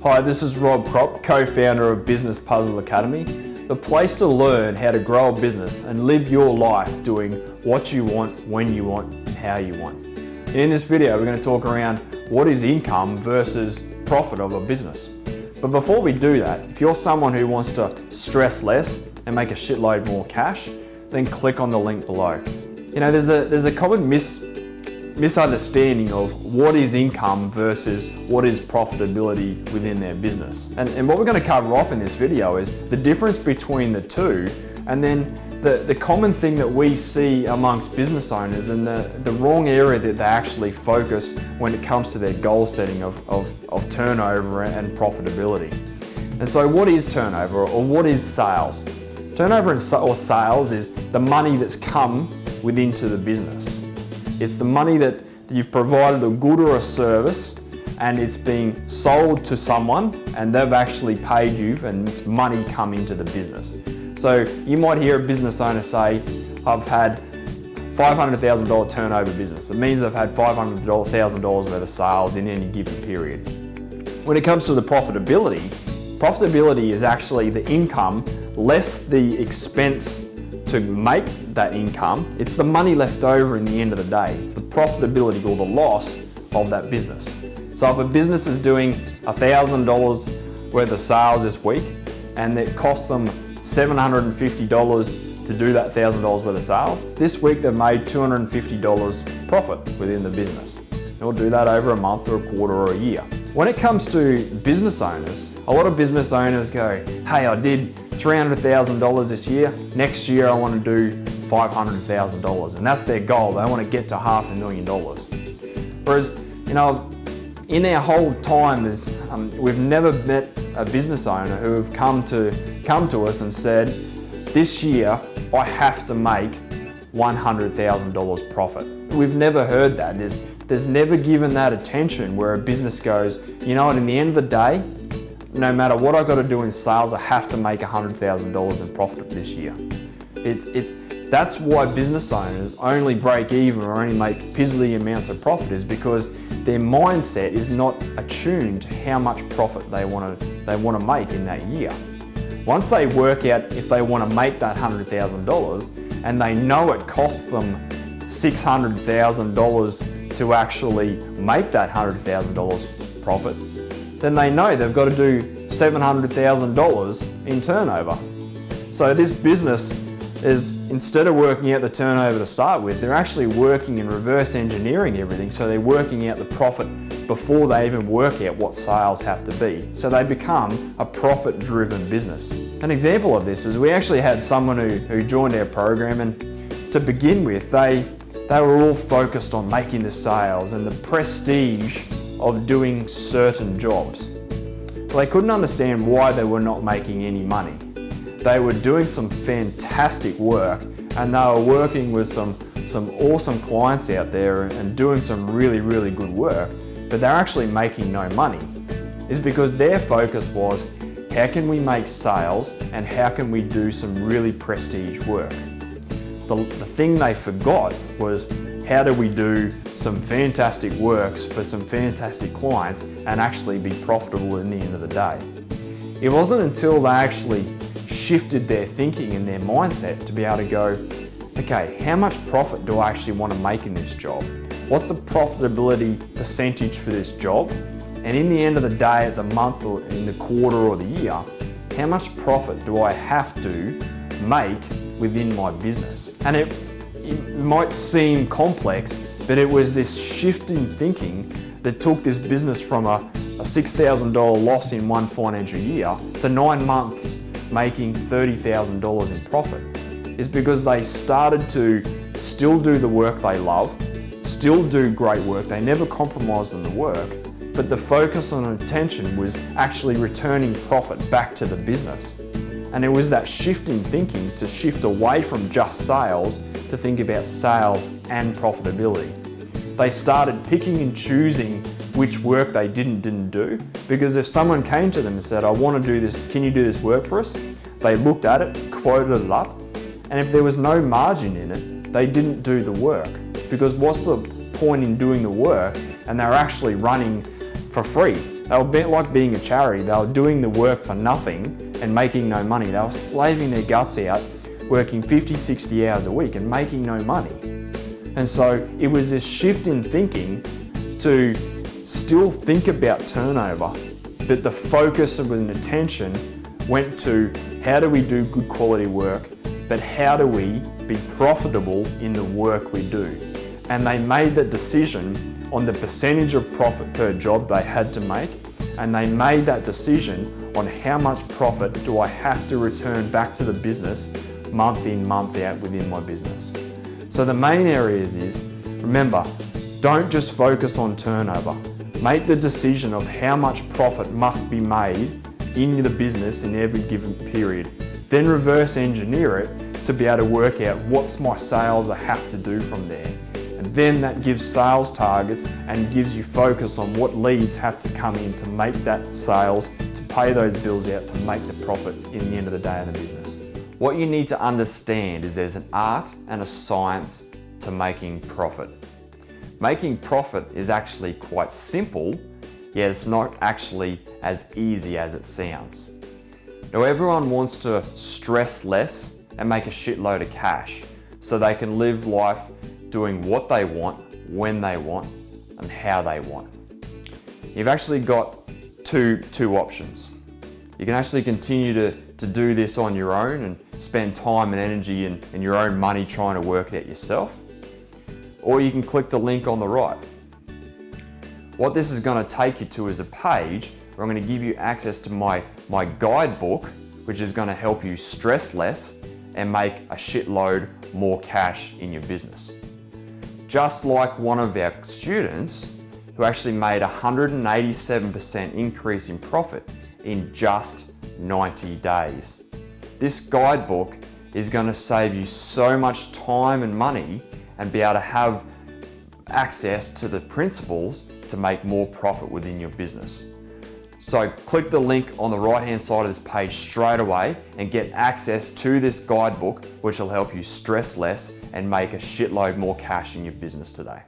Hi, this is Rob Kropp, co-founder of Business Puzzle Academy, the place to learn how to grow a business and live your life doing what you want, when you want, and how you want. And in this video, we're going to talk around what is income versus profit of a business. But before we do that, if you're someone who wants to stress less and make a shitload more cash, then click on the link below. You know, there's a common misunderstanding of what is income versus what is profitability within their business. And what we're going to cover off in this video is the difference between the two, and then the common thing that we see amongst business owners and the wrong area that they actually focus when it comes to their goal setting of turnover and profitability. And so what is turnover, or what is sales? Turnover or sales is the money that's come into the business. It's the money that you've provided a good or a service, and it's being sold to someone and they've actually paid you, and it's money come into the business. So you might hear a business owner say, I've had $500,000 turnover business. It means I've had $500,000 worth of sales in any given period. When it comes to the profitability is actually the income less the expense to make that income. It's the money left over in the end of the day. It's the profitability or the loss of that business. So if a business is doing $1,000 worth of sales this week and it costs them $750 to do that $1,000 worth of sales, this week they've made $250 profit within the business. They'll do that over a month or a quarter or a year. When it comes to business owners, a lot of business owners go, hey, I did $300,000 this year. Next year I want to do $500,000, and that's their goal. They want to get to $500,000. Whereas, you know, in our whole time we've never met a business owner who have come to us and said, this year I have to make $100,000 profit. We've never heard that. There's never given that attention where a business goes, you know what, in the end of the day, no matter what I've got to do in sales, I have to make $100,000 in profit this year. That's why business owners only break even or only make piddly amounts of profit, is because their mindset is not attuned to how much profit they want to make in that year. Once they work out if they want to make that $100,000 and they know it costs them $600,000 to actually make that $100,000 profit, then they know they've got to do $700,000 in turnover. So this business is, instead of working out the turnover to start with, they're actually working and reverse engineering everything. So they're working out the profit before they even work out what sales have to be. So they become a profit-driven business. An example of this is we actually had someone who joined our program, and to begin with, they were all focused on making the sales and the prestige of doing certain jobs. They couldn't understand why they were not making any money. They were doing some fantastic work, and they were working with some awesome clients out there and doing some really, really good work, but they're actually making no money. It's because their focus was, how can we make sales and how can we do some really prestige work? The thing they forgot was, how do we do some fantastic works for some fantastic clients and actually be profitable in the end of the day? It wasn't until they actually shifted their thinking and their mindset to be able to go, okay, how much profit do I actually want to make in this job? What's the profitability percentage for this job? And in the end of the day, at the month or in the quarter or the year, how much profit do I have to make within my business? And it might seem complex, but it was this shift in thinking that took this business from a $6,000 loss in one financial year to 9 months making $30,000 in profit. Is because they started to still do the work they love, still do great work, they never compromised on the work, but the focus on attention was actually returning profit back to the business. And it was that shift in thinking to shift away from just sales to think about sales and profitability. They started picking and choosing which work they didn't do, because if someone came to them and said, I want to do this, can you do this work for us? They looked at it, quoted it up, and if there was no margin in it, they didn't do the work. Because what's the point in doing the work and they were actually running for free. They were a bit like being a charity. They were doing the work for nothing and making no money. They were slaving their guts out, working 50, 60 hours a week and making no money. And so it was this shift in thinking to still think about turnover, but the focus of an attention went to how do we do good quality work, but how do we be profitable in the work we do? And they made the decision on the percentage of profit per job they had to make, and they made that decision on how much profit do I have to return back to the business month in, month out within my business. So the main areas is, remember, don't just focus on turnover. Make the decision of how much profit must be made in the business in every given period. Then reverse engineer it to be able to work out what's my sales I have to do from there. And then that gives sales targets and gives you focus on what leads have to come in to make that sales, to pay those bills out, to make the profit in the end of the day of the business. What you need to understand is there's an art and a science to making profit. Making profit is actually quite simple, yet it's not actually as easy as it sounds. Now everyone wants to stress less and make a shitload of cash so they can live life doing what they want, when they want, and how they want. You've actually got two options. You can actually continue to do this on your own and spend time and energy and your own money trying to work it out yourself, or you can click the link on the right. What this is going to take you to is a page where I'm going to give you access to my guidebook, which is going to help you stress less and make a shitload more cash in your business. Just like one of our students who actually made a 187% increase in profit in just 90 days. This guidebook is going to save you so much time and money and be able to have access to the principles to make more profit within your business. So click the link on the right hand side of this page straight away and get access to this guidebook, which will help you stress less and make a shitload more cash in your business today.